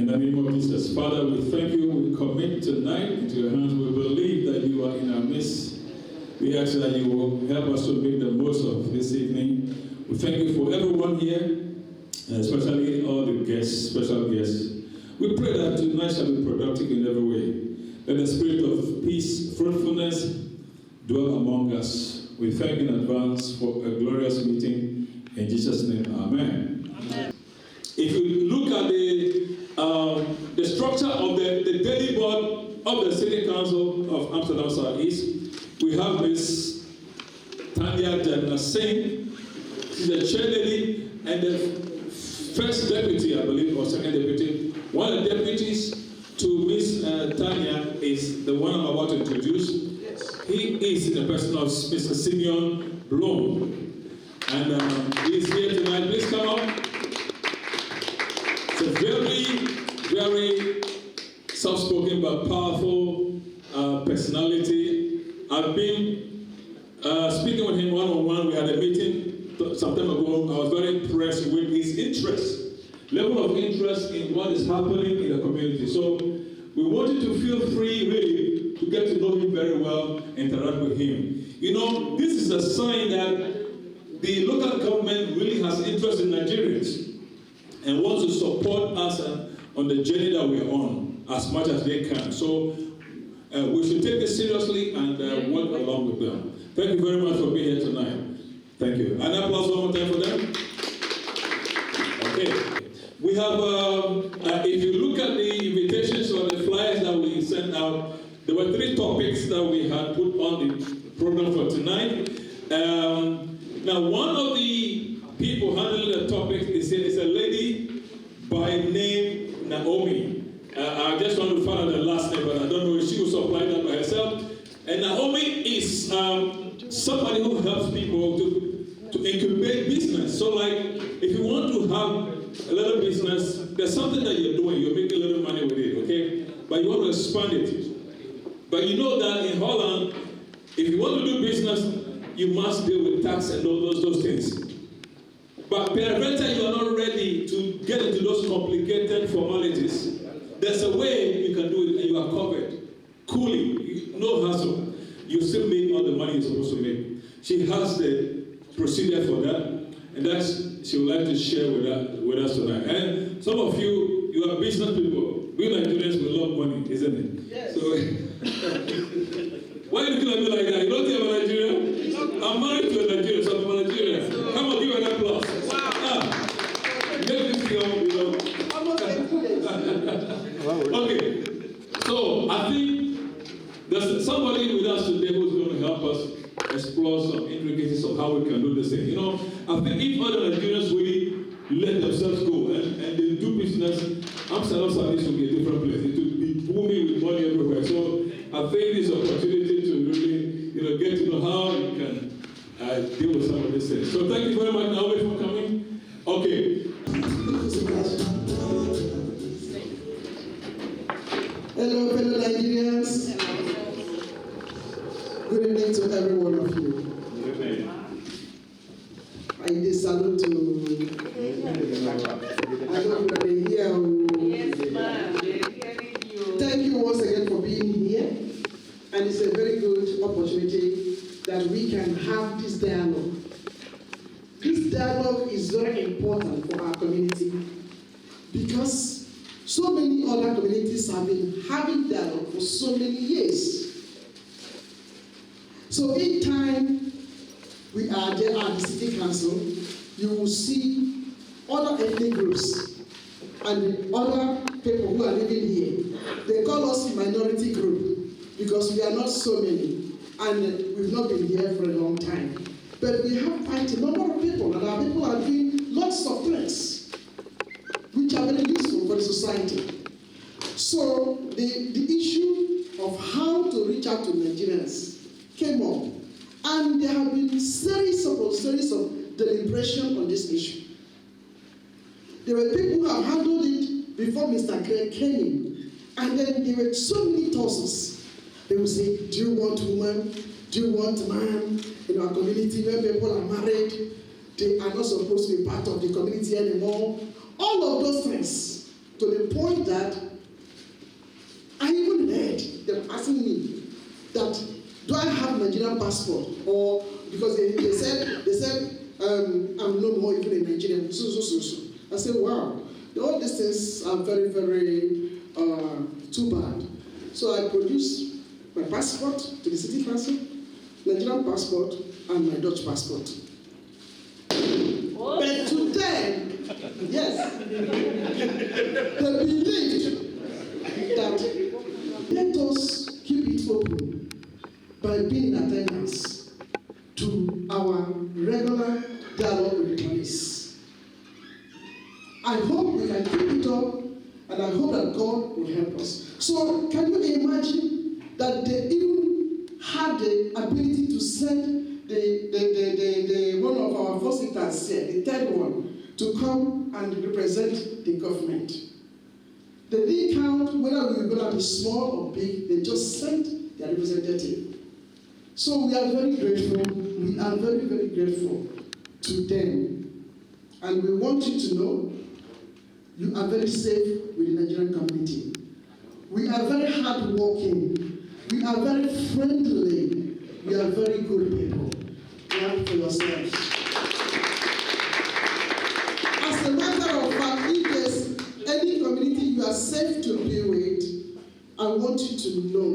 In the name of Jesus. Father, we thank you. We commit tonight into your hands. We believe that you are in our midst. We ask that you will help us to make the most of this evening. We thank you for everyone here, especially all the guests, special guests. We pray that tonight shall be productive in every way. Let the spirit of peace, fruitfulness dwell among us. We thank you in advance for a glorious meeting. In Jesus' name, amen. Amen. If you look at the structure of the daily board of the City Council of Amsterdam Southeast, we have Miss Tanya Jana Singh. She's a chairlady and the first deputy, I believe, or second deputy. One of the deputies to Miss Tanya is the one I'm about to introduce. Yes. He is in the person of Mr. Simeon Blom. And he is here tonight. Please come up. It's a very, very soft-spoken but powerful personality. I've been speaking with him one-on-one. We had a meeting some time ago. I was very impressed with his level of interest in what is happening in the community. So we want you to feel free, really, to get to know him very well, interact with him. You know, this is a sign that the local government really has interest in Nigerians and wants to support us on the journey that we are on as much as they can. So we should take this seriously and work along with them. Thank you very much for being here tonight. Thank you. An applause one more time for them. Okay. We have, if you look at the invitations or the flyers that we sent out, there were 3 topics that we had put on the program for tonight. Now, one of the people handling the topic is a lady by name Naomi. I just want to find out the last name, but I don't know if she will supply that by herself. And Naomi is somebody who helps people to incubate business. So, like, if you want to have a little business, there's something that you're doing, you're making a little money with it, okay? But you want to expand it. But you know that in Holland, if you want to do business, you must deal with tax and all those things. But peradventure you are not ready to get into those complicated formalities, there's a way you can do it and you are covered. Coolly, no hassle. You still make all the money you're supposed to make. She has the procedure for that, and that's she would like to share with us tonight. And some of you are business people. We Nigerians, we love money, isn't it? Yes. So, why are you looking at me like that? You don't think I'm a Nigerian? I'm married to a Nigerian, so I'm a Nigerian. Come on, give an applause. Wow. Make this feel, Okay. So, I think there's somebody with us today who's going to help us explore some intricacies of how we can do this thing. You know, I think if other Nigerians really let themselves go and they do business, Amsterdam Southeast will be a different place. It will be booming with money everywhere. So I think this opportunity to really, get to know how you can deal with some of these things. So thank you very much, Naomi, for coming. Okay. Hello, fellow Nigerians. Good evening to every one of you. Good evening. I salute to. I hope that they hear. Yes, ma'am. They're hearing you. Thank you once again for being here. And it's a very good opportunity that we can have this dialogue. This dialogue is very important for our community because so many other communities have been having dialogue for so many years. So each time we are there at the City Council, you will see other ethnic groups and other people who are living here. They call us minority group because we are not so many and we've not been here for a long time. But we have quite a number of people and our people are doing lots of things which are very useful for the society. So the issue of how to reach out to Nigerians came up, and there have been series of deliberation on this issue. There were people who have handled it before Mr. Craig came in, and then there were so many tosses. They would say, do you want woman? Do you want man? In our community, when people are married, they are not supposed to be part of the community anymore. All of those things, to the point that I even heard them asking me that, do I have Nigerian passport? Or because they said I'm no more even a Nigerian. So. I said, wow, all these things are very, very too bad. So I produced my passport to the city council, Nigerian passport, and my Dutch passport. Oh. But to them, yes, they believed that let us keep it open by being in attendance to our regular dialogue with the police. I hope we can keep it up, and I hope that God will help us. So, can you imagine that they even had the ability to send the one of our first leaders here, the third one, to come and represent the government? They didn't count whether we were going to be small or big. They just sent their representative. So we are very grateful. We are very, very grateful to them. And we want you to know you are very safe with the Nigerian community. We are very hardworking. We are very friendly. We are very good people. Clap for yourselves. As a matter of fact, if there's any community you are safe to be with, I want you to know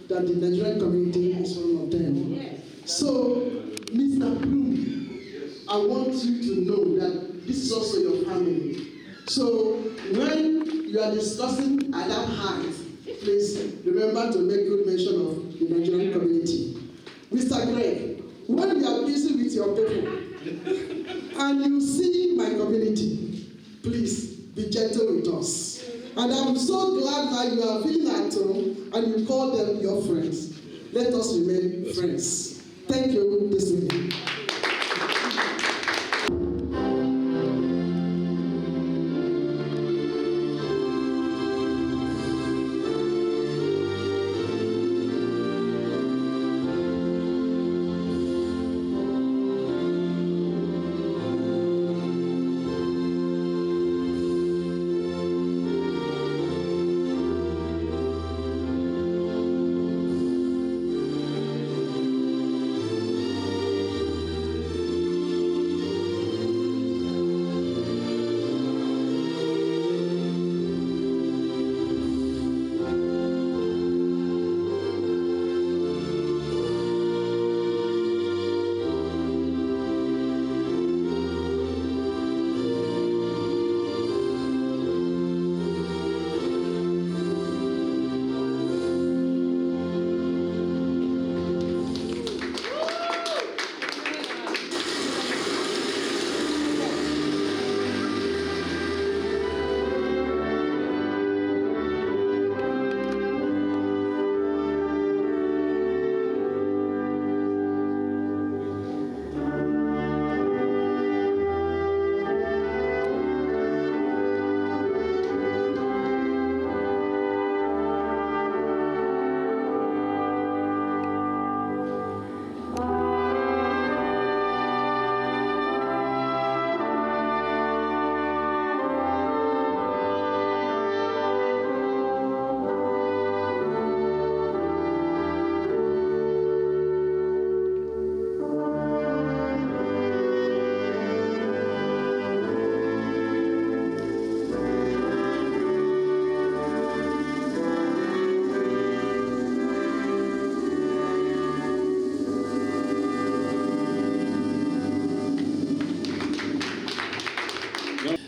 that the Nigerian community is one of them. Yes. So, Mr. Bloom, I want you to know that this is also your family. So, when you are discussing at that height, please remember to make good mention of the Nigerian community. Mr. Greg, when you are busy with your people and you see my community, please be gentle with us. And I'm so glad that you are feeling at home and you call them your friends. Let us remain friends. Thank you this evening.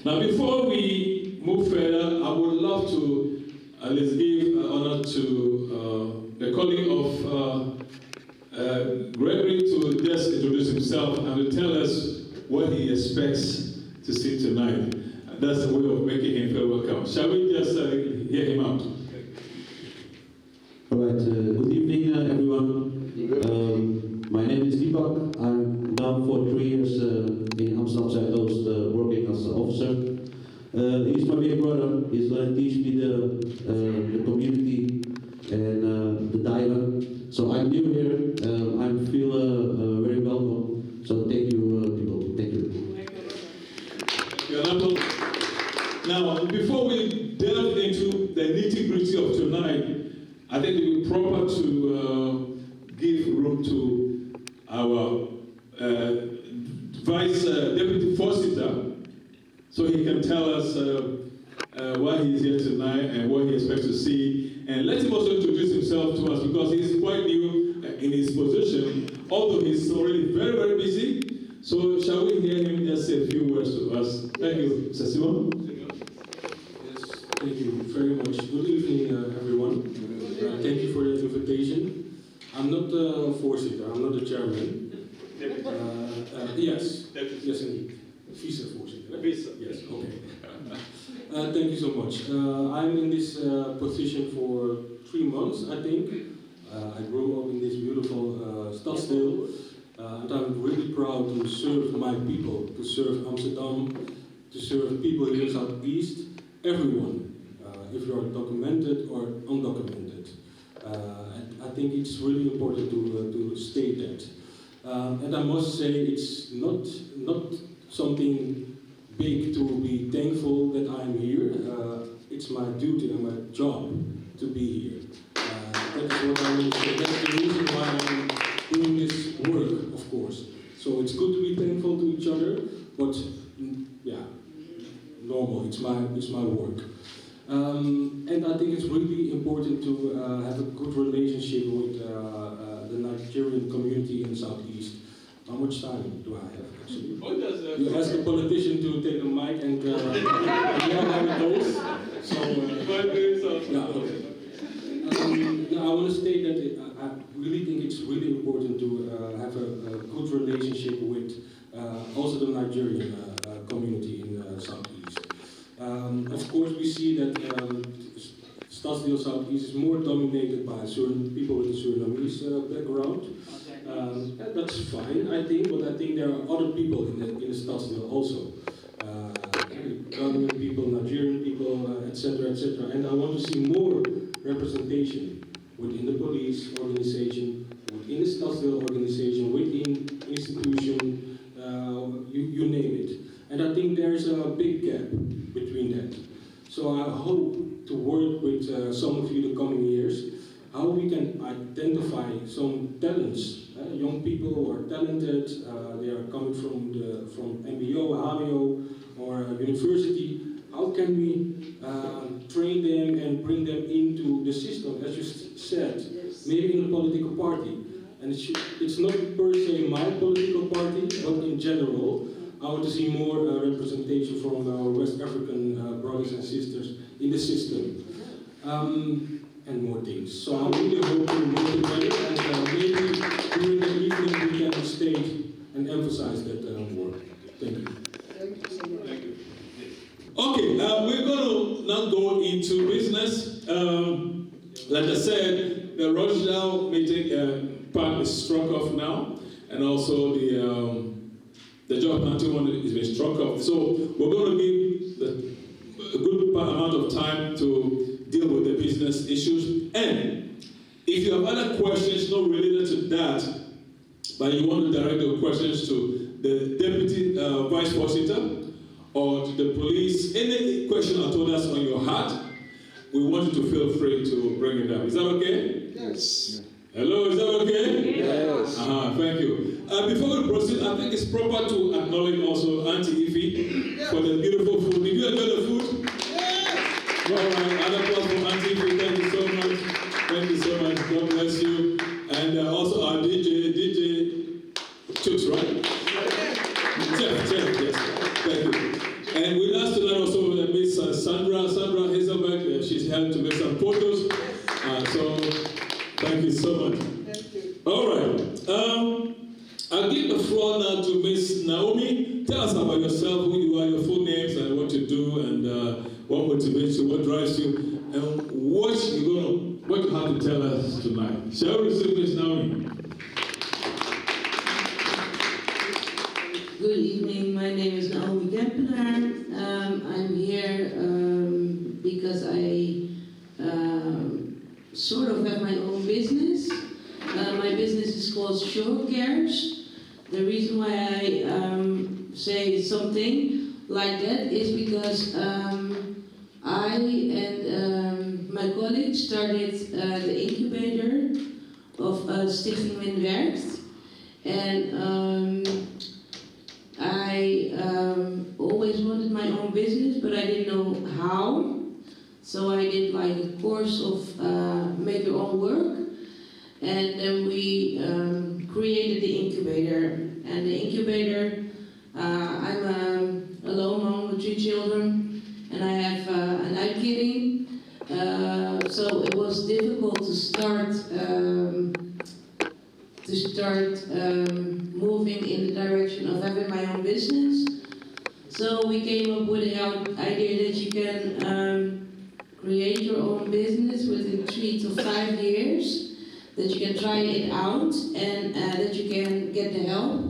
Now, before we move further, I would love to let's give honor to the colleague of Gregory to just introduce himself and to tell us what he expects to see tonight. That's the way of making him feel welcome. Shall we just hear him out? All right. Good evening, everyone. My name is Deepak. I'm now for 3 years in Amsterdam Zuidoost working as an officer. He's my big brother. He's going to teach me the community and the dialect. So I'm new here. I feel very welcome. So thank you, people. Thank you. Now, before before we delve into the nitty-gritty of tonight, I think it would be proper to give room to our Vice Deputy Forsyther, so he can tell us why he's here tonight and what he expects to see. And let him also introduce himself to us, because he's quite new in his position, although he's already very, very busy. So shall we hear him just say a few words to us? Thank you, Mr. Simon. Yes, thank you very much. Good evening, everyone. Thank you for the invitation. I'm not the Forsyther, I'm not the chairman. Yes, yes indeed. Vice Forsyther. Yes, okay. Thank you so much. I'm in this position for 3 months, I think. I grew up in this beautiful Stadsdeel, and I'm really proud to serve my people, to serve Amsterdam, to serve people here in Southeast, everyone, if you are documented or undocumented. And I think it's really important to state that. And I must say, it's not something big to be thankful that I'm here. It's my duty and my job to be here. That's what I want to say. That's the reason why I'm doing this work, of course. So it's good to be thankful to each other, but yeah, normal. It's my work. And I think it's really important to have a good relationship with the Nigerian community in Southeast. How much time do I have, actually? You ask a politician to take a mic and yell how it goes. So, yeah, okay. Now I want to state that I really think it's really important to have a good relationship with also the Nigerian community in Southeast. Of course, we see that Stadsdeel Southeast is more dominated by people with a Surinamese background. That's fine, I think, but I think there are other people in the Stadsdeel also. Government people, Nigerian people, etc., etc. And I want to see more representation within the police organization, within the Stadsdeel organization, within institution, you name it. And I think there's a big gap between that. So I hope to work with some of you the coming years, how we can identify some talents, young people who are talented, they are coming from MBO, HBO, or university. How can we train them and bring them into the system, as you said, maybe in a political party. And it's not per se my political party, but in general, I want to see more representation from our West African brothers and sisters in the system. And more things. So I really hope to work together, and maybe during the evening we can state and emphasize that work. Thank you. Thank you so much. Thank you. Okay, we're going to now go into business. Like I said, the Rochdale meeting part is struck off now, and also the job planting one is being struck off. So we're going to give a good amount of time to deal with the business issues. And if you have other questions not related to that, but you want to direct your questions to the Deputy Vice Forsyther or to the police, any question at all that's on your heart, we want you to feel free to bring it up. Is that okay? Yes. Hello, is that okay? Yes. Thank you. Before we proceed, I think it's proper to acknowledge also Auntie Ify for the beautiful food. Did you enjoy the food? Yes. All right, other applause for Auntie Ify. Thank you so much. Thank you so much. God bless you. And also our DJ Chooks, right? Jeff, yes. Thank you. And with us tonight also Miss Sandra Hazelbeck. She's helped to make some photos. So thank you so much. Thank you. All right. I'll give the floor now to Miss Naomi. Tell us about yourself, who you are, your full names, and what you do, and what motivates you, what drives you, and what you have to tell us tonight. Shall we receive Miss Naomi? Good evening, my name is Naomi Kempenaar. I'm here because I sort of have my own business. My business is called Show Cares. The reason why I say something like that is because and my colleagues started the incubator of Stichting Min Werkt. And I always wanted my own business, but I didn't know how. So I did like a course of make your own work. And then we created the incubator. And the incubator, I'm a lone mom with 3 children, and I have an outkitting. So it was difficult to start moving in the direction of having my own business. So we came up with the idea that you can create your own business within 3 to 5 years, that you can try it out, and that you can get the help,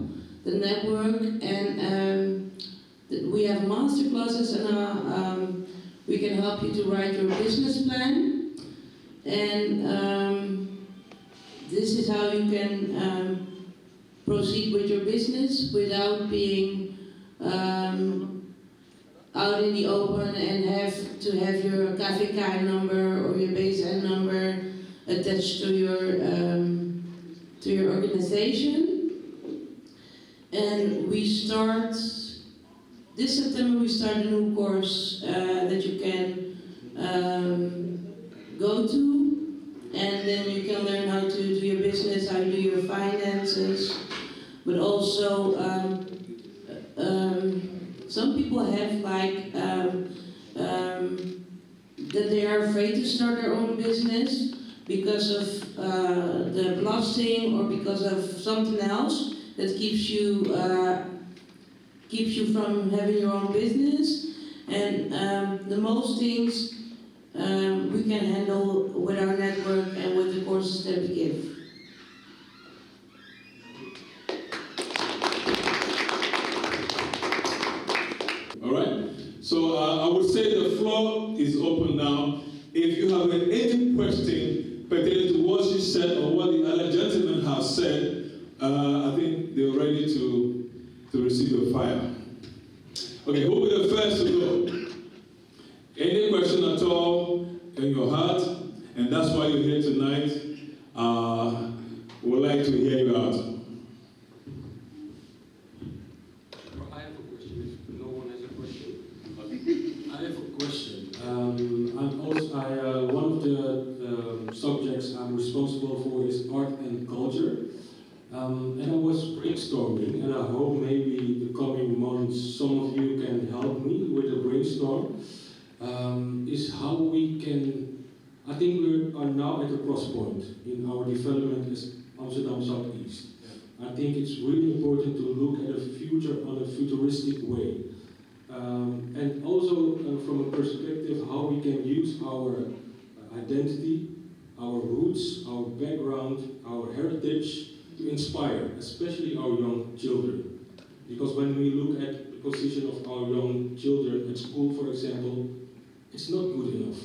the network, and we have master classes, and we can help you to write your business plan, and this is how you can proceed with your business without being out in the open and have to have your KVK number or your BSN number attached to your organization. And we start this September. We start a new course that you can go to, and then you can learn how to do your business, how to do your finances, but also some people have like that they are afraid to start their own business because of the belasting or because of something else that keeps you from having your own business. And the most things we can handle with our network and with the courses that we give. All right. So I would say the floor is open now. If you have any question pertaining to what she said or what the other gentleman has said, I think they're ready to receive the fire. Okay, who will be the first to go? Any question at all in your heart? And that's why you're here tonight. We'd like to hear you out. I have a question. If no one has a question. I have a question. One of the subjects I'm responsible for is art and culture. And I was brainstorming, and I hope maybe the coming months some of you can help me with a brainstorm. Is how we can, I think we are now at a cross point in our development as Amsterdam Southeast. I think it's really important to look at the future on a futuristic way. And also from a perspective how we can use our identity, our roots, our background, our heritage to inspire, especially our young children. Because when we look at the position of our young children at school, for example, it's not good enough.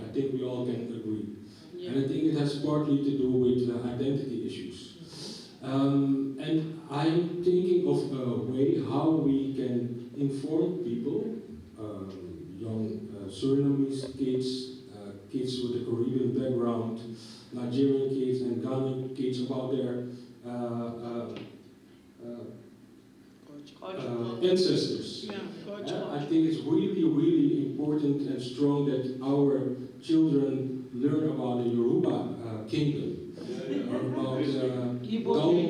I think we all can agree. Yeah. And I think it has partly to do with identity issues. And I'm thinking of a way how we can inform people, young Surinamese kids, kids with a Caribbean background, Nigerian kids and Ghanaian kids about their ancestors. Yeah, I think it's really, really important and strong that our children learn about the Yoruba kingdom, about Gombe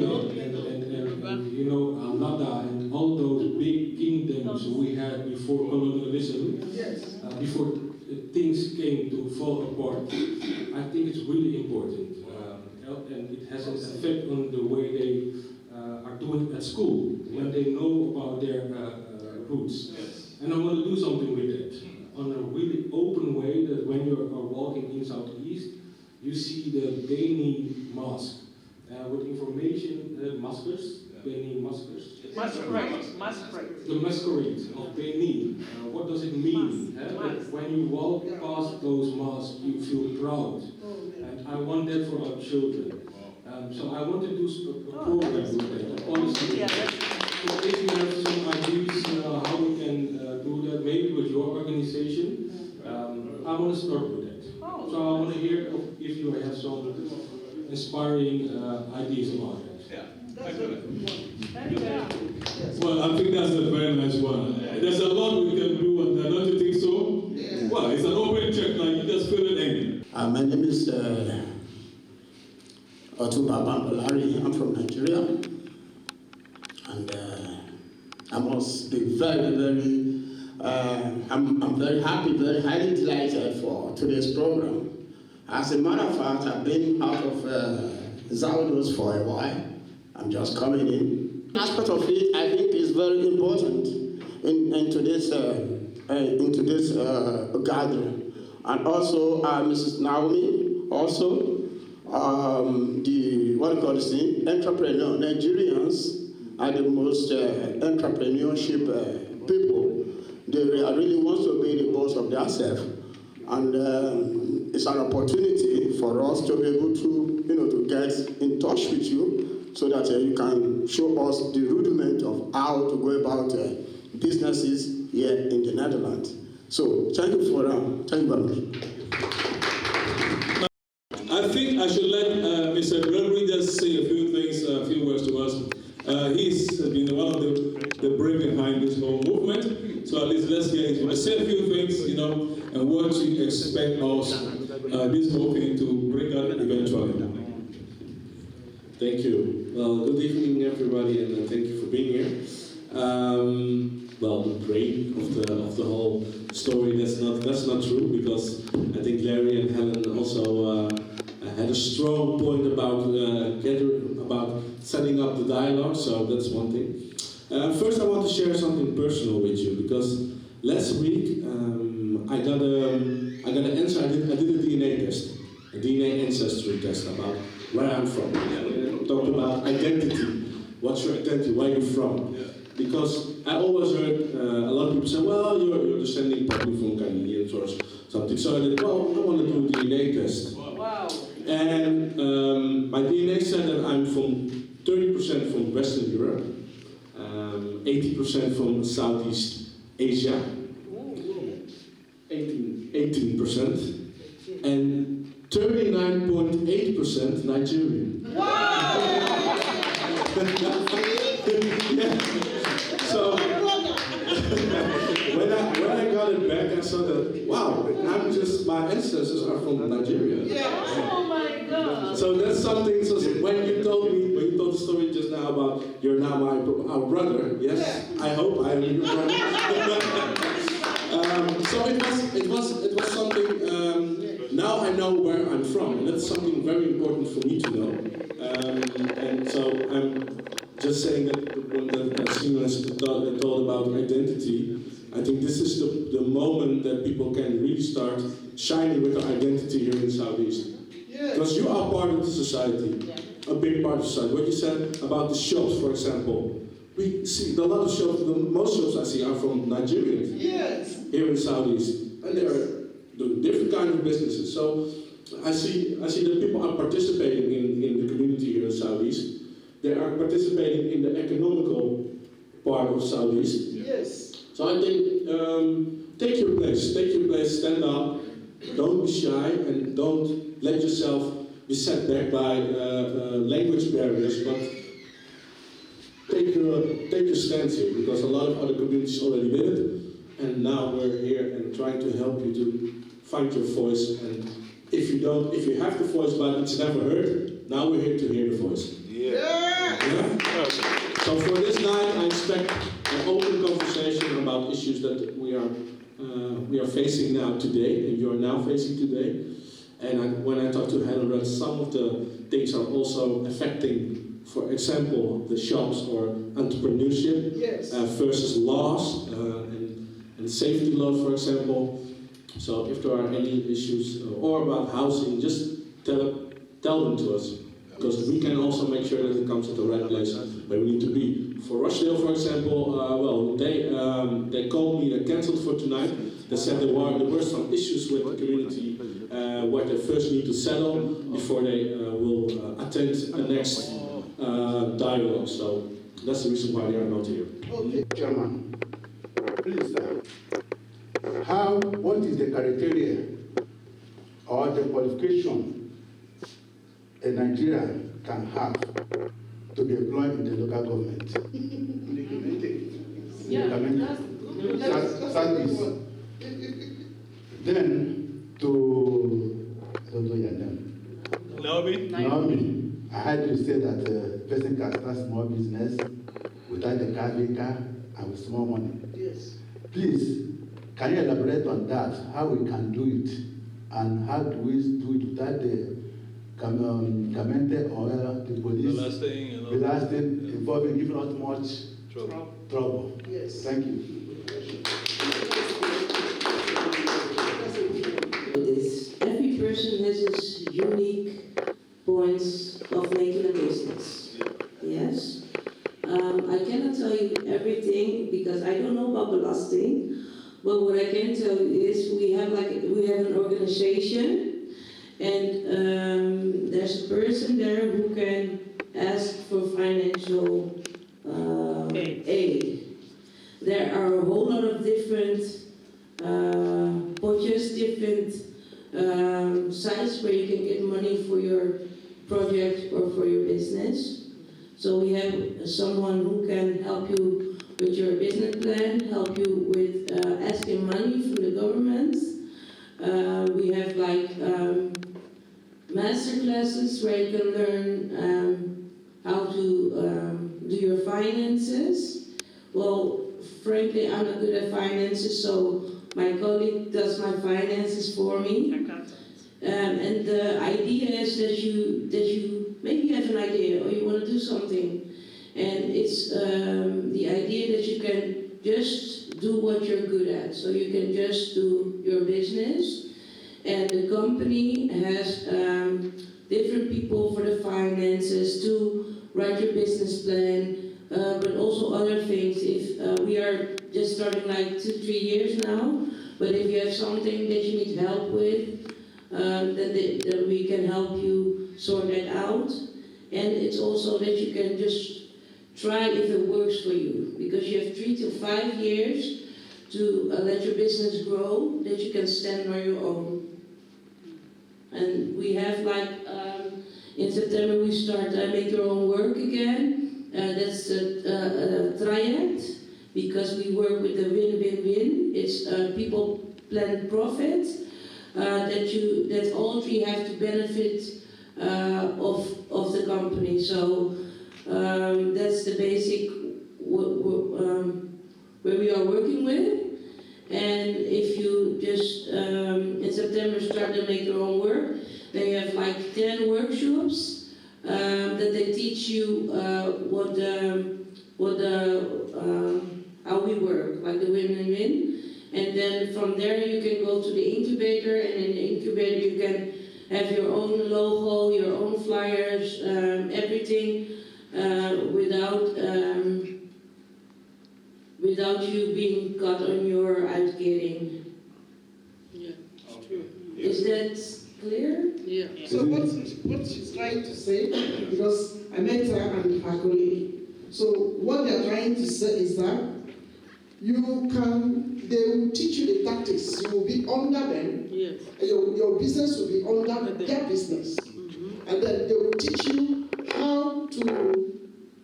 and you know, Nada and all those big kingdoms we had before colonialism, before things came to fall apart. I think it's really important, and it has an effect on the way they are doing at school, when they know about their roots. And I want to do something with that, on a really open way, that when you are walking in Southeast, you see the Beni Mosque, with information, maskers, Beni maskers. Masquerade. The masquerade of Beni. What does it mean? When you walk past those mosques, you feel proud. And I want that for our children. So I want to do a program with that, a policy. So if you have some ideas how we can do that, maybe with your organization, I want to start with that. Oh. So I want to hear if you have some inspiring ideas about that. That's good. Very good. Well, I think that's a very nice one. There's a lot we can do, and don't you think so? Yeah. Well, it's an open check, like you just fill it in. My name is Otumba Bambalari. I'm from Nigeria. And I must be I'm very happy, very highly delighted for today's program. As a matter of fact, I've been out of Zaldos for a while. I'm just coming in. Aspect of it, I think, is very important in today's gathering. And also, Mrs. Naomi, also, entrepreneur. Nigerians are the most entrepreneurship people. They really want to be the boss of themselves. And it's an opportunity for us to be able to, to get in touch with you so that you can show us the rudiment of how to go about businesses here in the Netherlands. So thank you for thank you very much. I think I should let Mr. Gregory just say a few things, a few words to us. He's been one of the brain behind this whole movement. So at least let's hear him say a few things, and what you expect us, this whole thing to bring out eventually. Thank you. Well, good evening, everybody, and thank you for being here. Well, the brain of the whole story, that's not true, because I think Larry and Helen also had a strong point about setting up the dialogue, so that's one thing. First, I want to share something personal with you, because last week I got an answer. I did a DNA test, a DNA ancestry test about where I'm from. Talk about identity. What's your identity? Where are you from? Because I always heard a lot of people say, well, you're descending probably from Ghanaians or something. So I did, well, I want to do a DNA test. Wow. And my DNA said that I'm from 30% from Western Europe, 80% from Southeast Asia, 18%, and 39.8% Nigerian. Wow! Yeah. So when I got it back, I saw that, wow, my ancestors are from Nigeria. Yeah. Oh my God. So that's something. So when you told the story just now about you're now our brother, yes, I hope I am your brother. So it was something. Now I know where I'm from, and that's something very important for me to know. And so I'm just saying that when the seniors told about identity, I think this is the moment that people can really start shining with their identity here in Southeast. Because you are part of the society, a big part of society. What you said about the shops, for example, we see a lot of shops, most shops I see are from Nigerians here in Southeast, and they are doing different kind of businesses. So I see that people are participating in the community here in Southeast. They are participating in the economical part of Southeast. So I think take your place, stand up, don't be shy, and don't let yourself be set back by language barriers, but take your stance here, because a lot of other communities already did it, and now we're here and trying to help you to find your voice. And if you have the voice but it's never heard, now we're here to hear the voice. Yeah? So for this night, I expect an open conversation about issues that we are facing now today, and you are now facing today. And when I talk to Helen, some of the things are also affecting, for example, the shops or entrepreneurship versus laws and safety laws, for example. So if there are any issues or about housing, just tell them to us, because we can also make sure that it comes at the right place where we need to be. For Rochdale, for example, well, they called me, they cancelled for tonight. They said there were some issues with the community where they first need to settle before they will attend the next dialogue. So that's the reason why they are not here. Okay, Chairman, please what is the criteria or the qualification a Nigerian can have to be employed in the local government? Service. Then to I don't know your name. Naomi, I heard you say that a person can start small business without a car and with small money. Yes. Please, can you elaborate on that? How we can do it, and how do we do it without the government or the police belasting, involving, giving us much trouble? Yes. Thank you. Every person has his unique points of making a business. Yes. I cannot tell you everything because I don't know about belasting, but what I can tell you is we have an organization, and there's a person there who can ask for financial aid. There are a whole lot of different different sites where you can get money for your project or for your business. So we have someone who can help you with your business plan, help you with asking money from the government. We have master classes where you can learn how to do your finances. Well, frankly, I'm not good at finances, so my colleague does my finances for me. And the idea is that you maybe have an idea or you want to do something, and it's the idea that you can just do what you're good at. So you can just do your business, and the company has different people for the finances to write your business plan, but also other things. If we are just starting 2-3 years now, but if you have something that you need help with, then we can help you sort that out. And it's also that you can just try if it works for you, because you have 3 to 5 years to let your business grow, that you can stand on your own. And we have in September we start Make Your Own Work again. That's a triad, because we work with the win-win-win. It's people plan profit, that all three have to benefit of the company. So that's the basic where we are working with. And if you just in September start to Make Your Own Work, then you have 10 workshops that they teach you how we work, the win-win-win. And then from there you can go to the incubator, and in the incubator you can have your own logo, your own flyers, everything without you being caught on your uitkering. Yeah, it's true. Is that clear? Yeah. So what she's trying to say, because I met her and her colleague. So what they're trying to say is that they will teach you the tactics. You will be under them. Yes. Your business will be under their business. Mm-hmm. And then they will teach you how to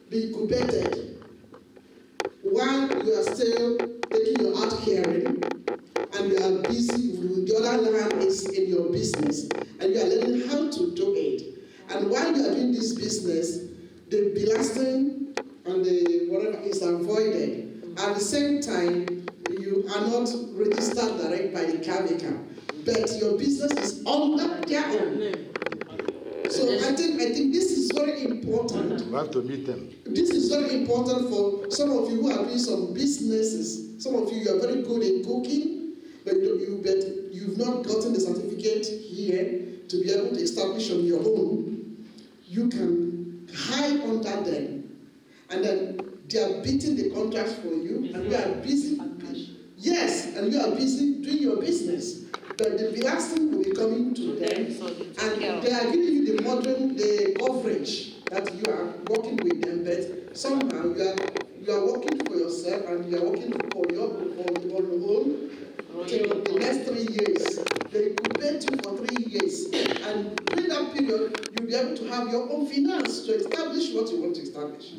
be incubated while you are still taking your out caring, and you are busy, the other hand is in your business, and you are learning how to do it. And while you are doing this business, the belasting and the whatever is avoided. At the same time, you are not registered direct by the KVK, but your business is under their own. So I think this is very important. We have to meet them. This is very important for some of you who are doing some businesses. Some of you are very good in cooking, but you've not gotten the certificate here to be able to establish on your own. You can hide under them, and then they are beating the contracts for you, and you are busy. Yes, and you are busy doing your business. But the belasting will be coming to them, and they are giving you the coverage that you are working with them. But somehow you You are working for yourself and you are working for your own till the next 3 years. They incubate you for 3 years. And during that period, you'll be able to have your own finance to establish what you want to establish.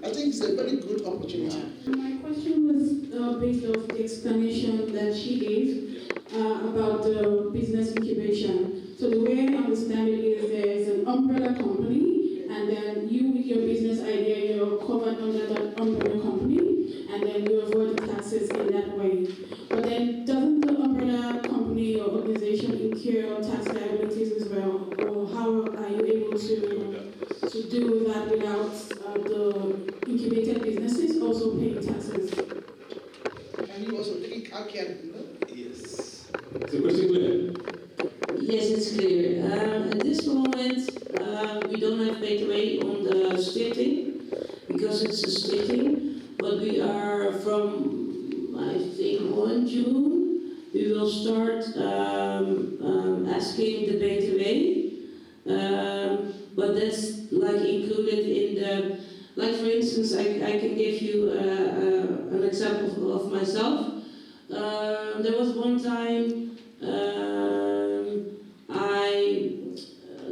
I think it's a very good opportunity. My question was based off the explanation that she gave about the business incubation. So the way I understand it is there's an umbrella company, and then you with your business idea, you're covered under that umbrella company, and then you avoid the taxes in that way. But then doesn't the umbrella company or organization incur tax liabilities as well? Or how are you able to do that without the incubated businesses also paying taxes? And you also think, how can you know? Yes. Is the question clear? Yes, it's clear. At this moment, we don't have paid on the stichting because it's a stichting, but we are from, I think, 1 June, we will start asking the BTW, but that's like included in the, like for instance, I can give you an example of myself. There was one time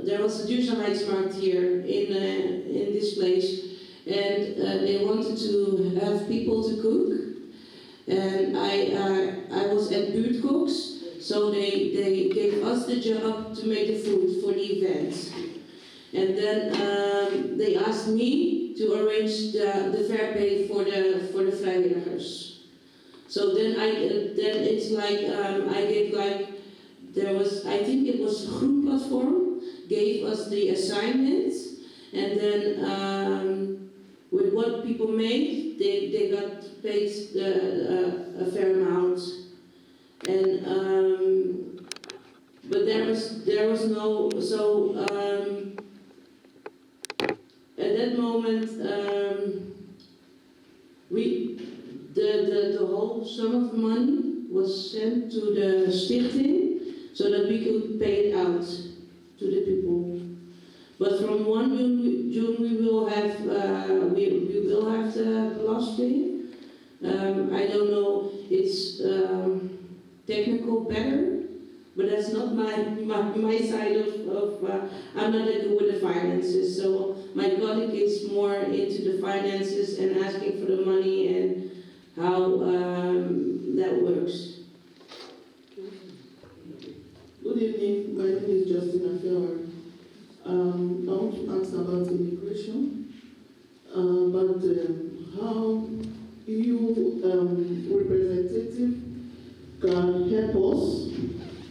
there was a Duurzaamheidsmarkt here in this place, and they wanted to have people to cook, and I was at buurtcooks, so they gave us the job to make the food for the event, and then they asked me to arrange the fair pay for the vrijwilligers. So then it's like I did like. There was, I think it was Groen Platform, gave us the assignments, and then with what people made, they got paid a fair amount. And but there was no, so at that moment the whole sum of money was sent to the stichting, so that we could pay it out to the people. But from 1 June we will have we will have the belasting. I don't know, it's technical better, but that's not my side of I'm not that good with the finances. So my colleague is more into the finances and asking for the money and how that works. Good evening, my name is Justin Afewa. I want to ask about immigration, but how you representative can help us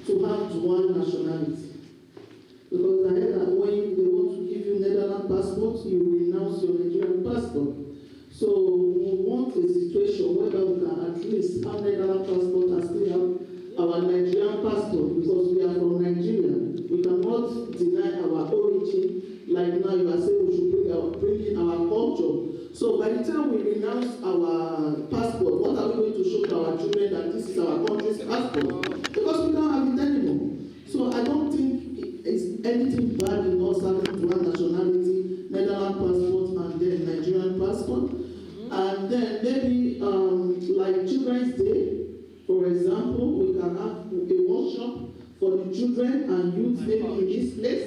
to have dual nationality. Because I heard that when they want to give you Netherlands passport, you renounce your Nigerian passport. So we want a situation where we can at least have Netherlands passport and still have our Nigerian passport, because we are from Nigeria. We cannot deny our origin, like now you are saying we should bring in our culture. So by the time we renounce our passport, what are we going to show to our children that this is our country's passport? Because we don't have it anymore. So I don't think it's anything bad in us having one nationality, Netherlands passport and then Nigerian passport. And then maybe like Children's Day, for example, we can have a workshop for the children and youth maybe in this place,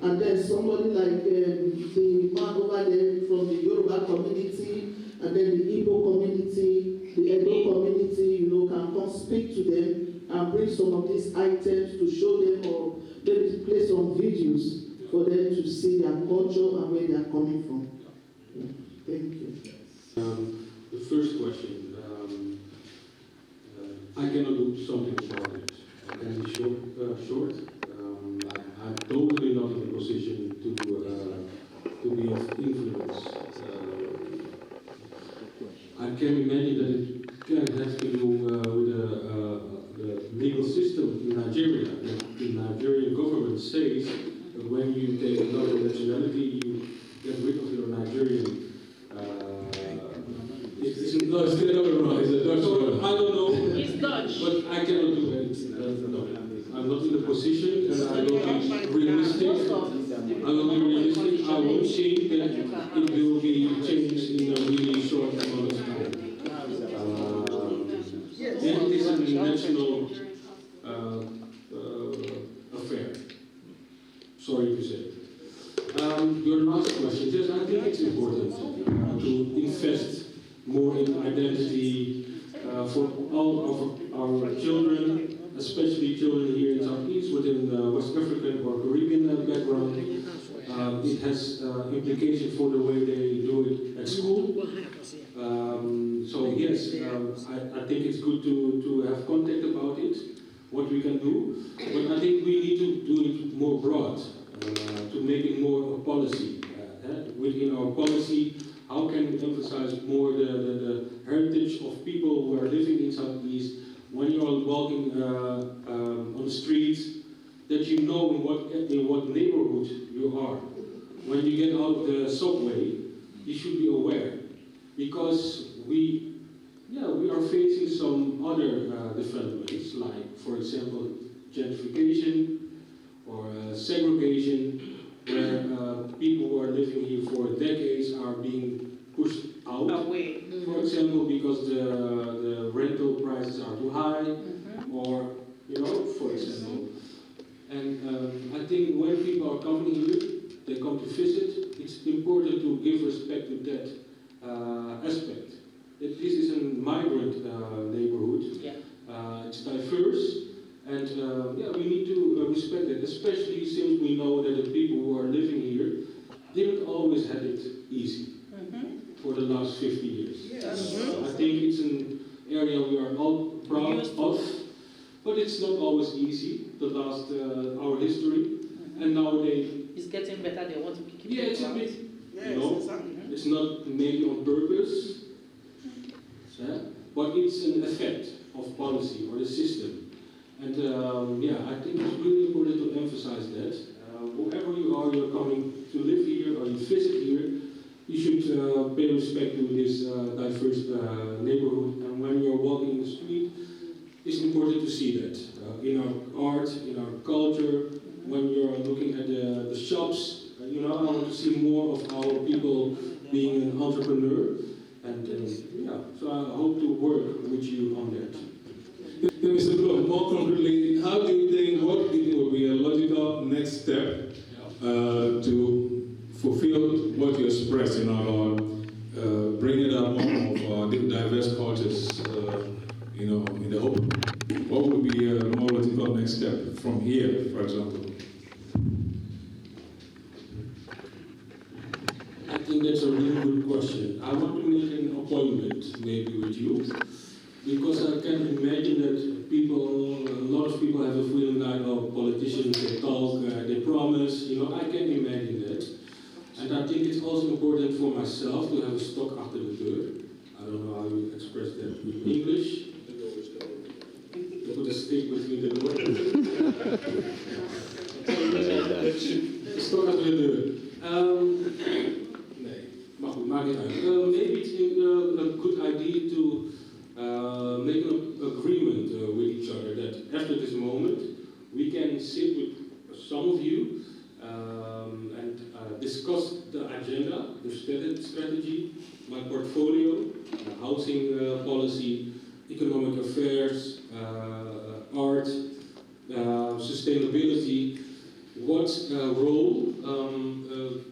and then somebody like the man over there from the Yoruba community, and then the Igbo community, the Edo community, can come speak to them and bring some of these items to show them, or maybe to play some videos for them to see their culture and where they are coming from. Thank you. The first question. I cannot do something about it. I can be short. I'm totally not in a position to be of influence. I can imagine that it can have to do with the legal system in Nigeria. The Nigerian government says that when you take another nationality, you get rid of your Nigerian. It's still another one. It's a Dutch one. I don't know. It's Dutch. But I cannot do anything. No. I'm not in the position, and I don't be realistic. I will be realistic. I won't see that it will be changed in a really short amount sorry to say. Your last question, yes, I think it's important to invest more in identity for all of our children, especially children here in Southeast within the West African or Caribbean background. It has implications for the way they do it at school. So yes, I think it's good to have contact about it, what we can do, but I think we need to do it more broad, to make it more a policy. Within our policy, how can we emphasize more the heritage of people who are living in Southeast? When you are walking on the streets, that you know in what neighborhood you are. When you get out of the subway, you should be aware, because we are facing some other different ways, like, for example, gentrification or segregation, where people who are living here for decades are being pushed out. Away. For example, because the rental prices are too high, or, for example. And I think when people are coming here, they come to visit, it's important to give respect to that aspect. That this is a migrant neighborhood. Yeah. It's diverse, and we need to respect it, especially since we know that the people who are living here didn't always have it easy for the last 50 years. Yes. I think it's an area we are all proud of, but it's not always easy, the last, our history, and nowadays. It's getting better, they want to keep it. Yeah, it's a bit, exactly. it's not maybe on purpose, but it's an effect of policy or the system. And I think it's really important to emphasize that. Wherever you are, you're coming to live here or you visit here, you should pay respect to this diverse neighborhood. And when you're walking in the street, it's important to see that. In our art, in our culture, when you're looking at the shops, I want to see more of our people being an entrepreneur. And so I hope to work with you on that. Mr. Bloom, more concretely, what do you think will be a logical next step to fulfill what you expressed about bringing up more of diverse cultures, in the hope? What would be a more logical next step from here, for example? I think that's a really good question. I want to make an appointment maybe with you, because I can imagine that a lot of people have a feeling like, politicians, they talk, they promise, I can imagine that. And I think it's also important for myself to have a stock after the door. I don't know how you express that in English. To put a stick between the door. Stock after the door. Maybe it's a good idea to make an agreement with each other that after this moment we can sit with some of you and discuss the agenda, the strategy, my portfolio, housing policy, economic affairs, art, sustainability, what role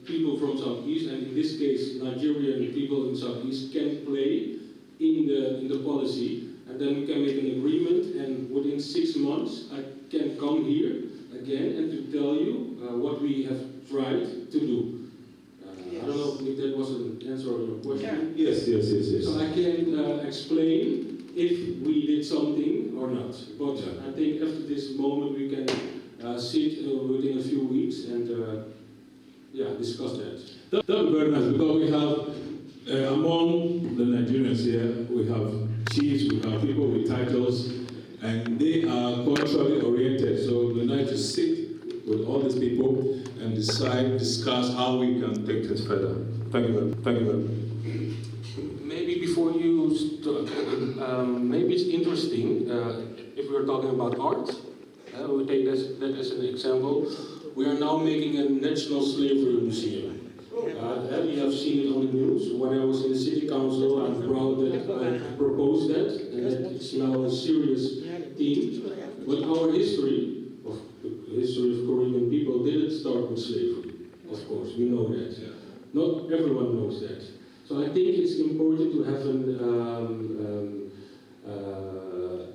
people from Southeast, and in this case Nigerian people in Southeast, can play in the policy, and then we can make an agreement, and within 6 months I can come here again and to tell you what we have tried to do. I don't know if that was an answer on your question. Yes. So I can explain if we did something or not, but I think after this moment we can sit within a few weeks and discuss that. That would be very nice, because we have, among the Nigerians here, we have chiefs, we have people with titles, and they are culturally oriented, so we need to sit with all these people and discuss how we can take this further. Thank you very much. Maybe before you start, maybe it's interesting, if we're talking about art, we take that as an example. We are now making a National Slavery Museum. We have seen it on the news. When I was in the city council, I'm proud that I proposed that, and that it's now a serious theme. But our history of Caribbean people didn't start Not everyone knows that. So I think it's important to have an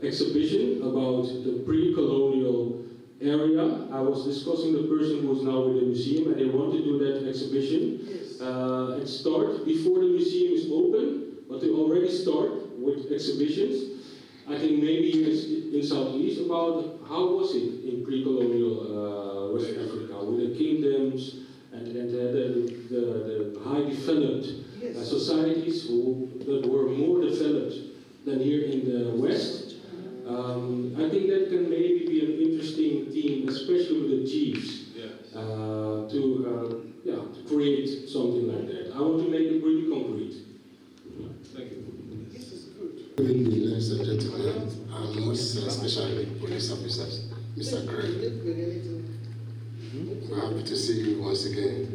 exhibition about the pre-colonial area. I was discussing the person who is now with the museum, and they want to do that exhibition. It starts before the museum is open, but they already start with exhibitions. I think maybe in Southeast about how was it in pre-colonial West Africa with the kingdoms and the high developed societies that were more developed than here in the West. I think that can maybe be an interesting theme, especially with the chiefs, to create something like that. I want to make it really concrete. Thank you. Good evening, ladies and gentlemen, and most especially police officers, Mr. Craig. We're happy to see you once again.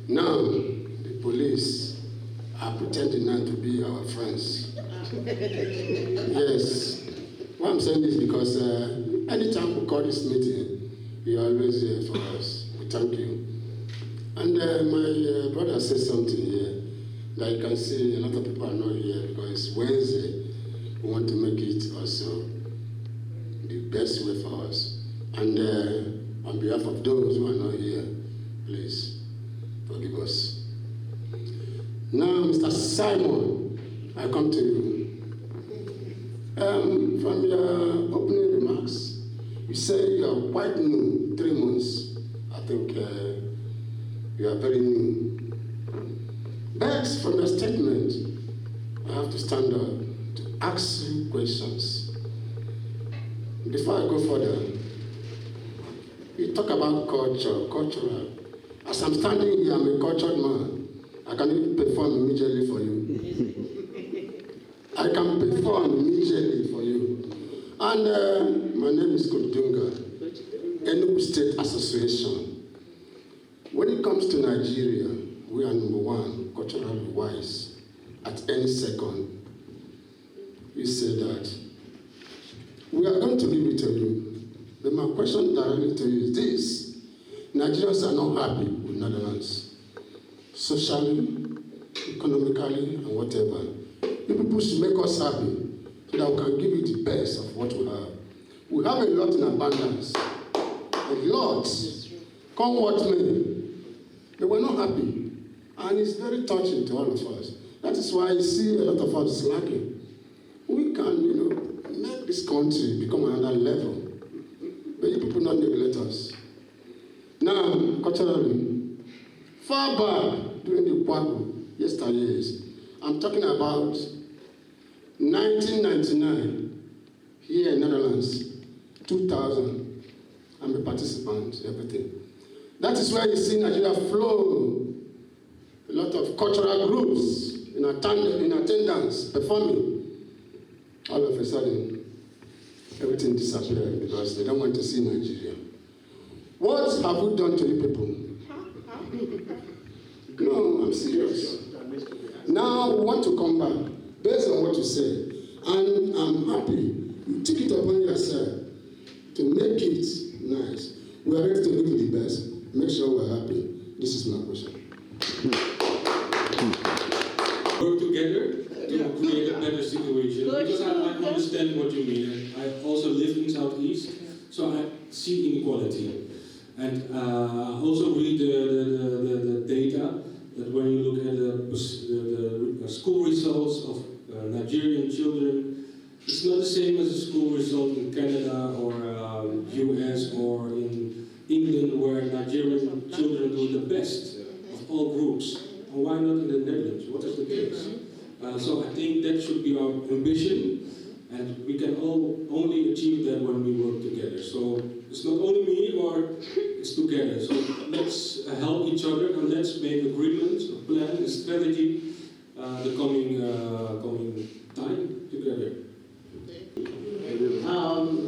Now, the police are pretending not to be our friends. Yes. Why I'm saying this because anytime we call this meeting, you're always here for us. We thank you. And my brother said something here that you can see a lot of people are not here because it's Wednesday. We want to make it also the best way for us. And on behalf of those who are not here, please forgive us. Now, Mr. Simon, I come to you. From your opening remarks, you say you are quite new, 3 months. I think you are very new. But from your statement, I have to stand up to ask you questions. Before I go further, you talk about cultural. As I'm standing here, I'm a cultured man. I can even perform immediately for you. I can perform immediately for you. And my name is Kodunga, Enugu State Association. When it comes to Nigeria, we are #1 culturally wise. At any second, you say that we are going to give it to you. But my question directly to you is this: Nigerians are not happy with Netherlands, socially, economically, and whatever. You people should make us happy so that we can give you the best of what we have. We have a lot in abundance, a lot. Come what may. They were not happy, and it's very touching to all of us. That is why you see a lot of us slacking. We can, make this country become another level, but you people not neglect us. Now, culturally, far back during the Kwaku, yesteryears, I'm talking about 1999, here in Netherlands, 2000. I'm a participant, everything. That is where you see Nigeria flow. A lot of cultural groups in attendance, performing. All of a sudden, everything disappeared because they don't want to see Nigeria. What have we done to you people? No, I'm serious. Now we want to come back based on what you say. And I'm happy you took it upon yourself to make it nice. We are ready to give you the best. Make sure we're happy. This is my question. Work together to create a better situation. Because I understand what you mean. I also live in Southeast, so I see inequality. And I also read the data that when you look at the school results of Nigerian children, it's not the same as a school result in Canada or US or in England, where Nigerian children do the best of all groups. And why not in the Netherlands? What is the case? So I think that should be our ambition, and we can only achieve that when we work together. So it's not only me, or it's together. So let's help each other, and let's make agreements, a plan, a strategy, the coming time together.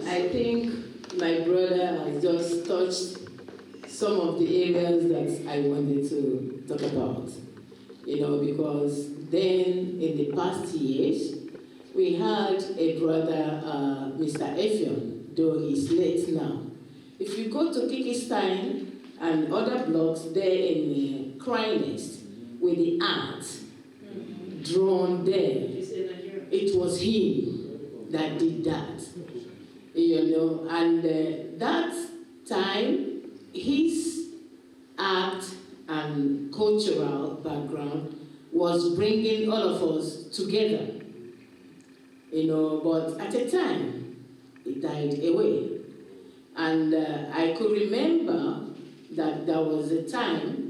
I think my brother has just touched some of the areas that I wanted to talk about. Because then in the past years, we had a brother, Mr. Effion, though he's late now. If you go to Kyrgyzstan, and other blocks there in the Cry Nest with the art drawn there. It was him that did that, you know, and that time, his art and cultural background was bringing all of us together, you know, but at a time, it died away. And I could remember that there was a time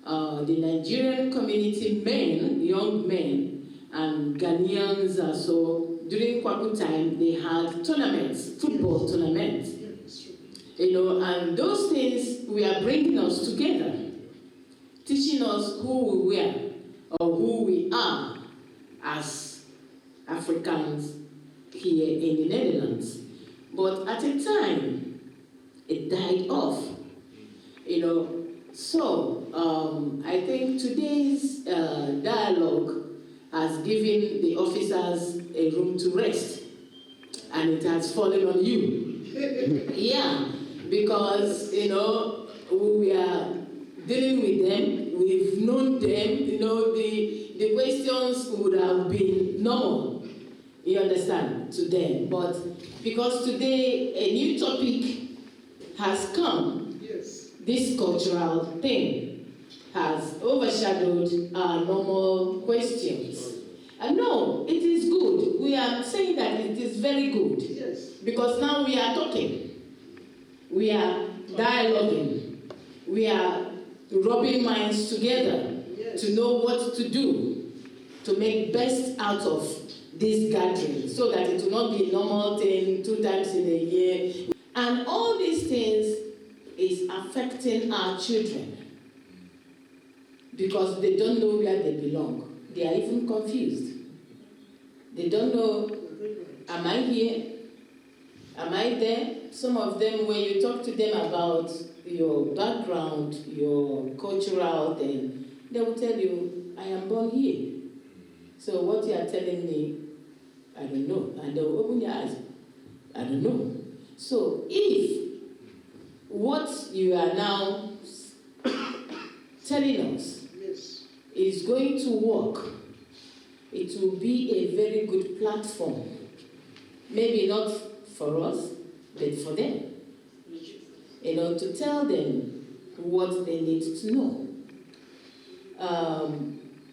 the Nigerian community men, young men, and Ghanaians, so during Kwaku time, they had tournaments, football tournaments. You know, and those things were bringing us together, teaching us who we were or who we are as Africans here in the Netherlands. But at a time, it died off, you know. So I think today's dialogue has given the officers a room to rest, and it has fallen on you. Yeah, because, you know, we are dealing with them, we've known them, you know, the questions would have been normal, you understand, to them. But because today a new topic has come, Yes. this cultural thing has overshadowed our normal questions. And no, it is good. We are saying that it is very good. Yes. Because now we are talking. We are dialoguing. We are rubbing minds together to know what to do to make best out of this gathering so that it will not be a normal thing 2 times in a year. And all these things is affecting our children because they don't know where they belong. They are even confused. They don't know, am I here? Am I there? Some of them, when you talk to them about your background, your cultural thing, they will tell you, I am born here. So what you are telling me, I don't know. And they will open their eyes. I don't know. So if what you are now telling us is going to work, it will be a very good platform. Maybe not for us, but for them. You know, to tell them what they need to know.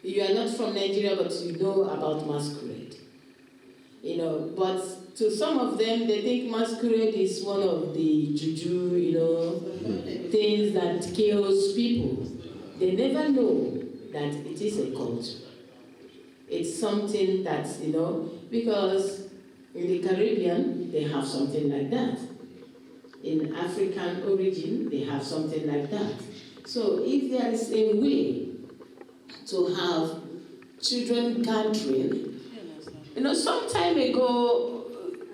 You are not from Nigeria, but you know about masquerade. You know, but to some of them, they think masquerade is one of the juju, you know, things that kills people. They never know that it is a culture. It's something that's, you know, because in the Caribbean, they have something like that. In African origin, they have something like that. So if there is a way to have children gathering, you know, some time ago,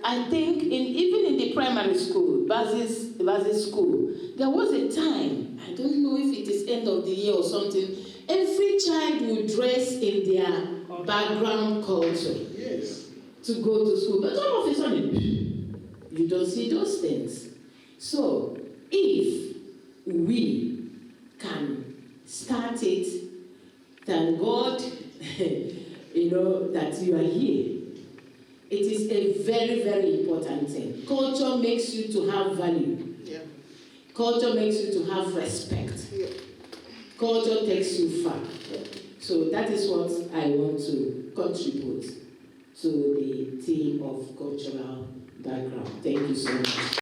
I think even in the primary school, basis school, there was a time, I don't know if it is end of the year or something, every child would dress in their background culture to go to school. But all of a sudden, you don't see those things. So, if we can start it, thank God, you know, that you are here. It is a very, very important thing. Culture makes you to have value. Yeah. Culture makes you to have respect. Yeah. Culture takes you far. So that is what I want to contribute to the theme of cultural background. Thank you so much.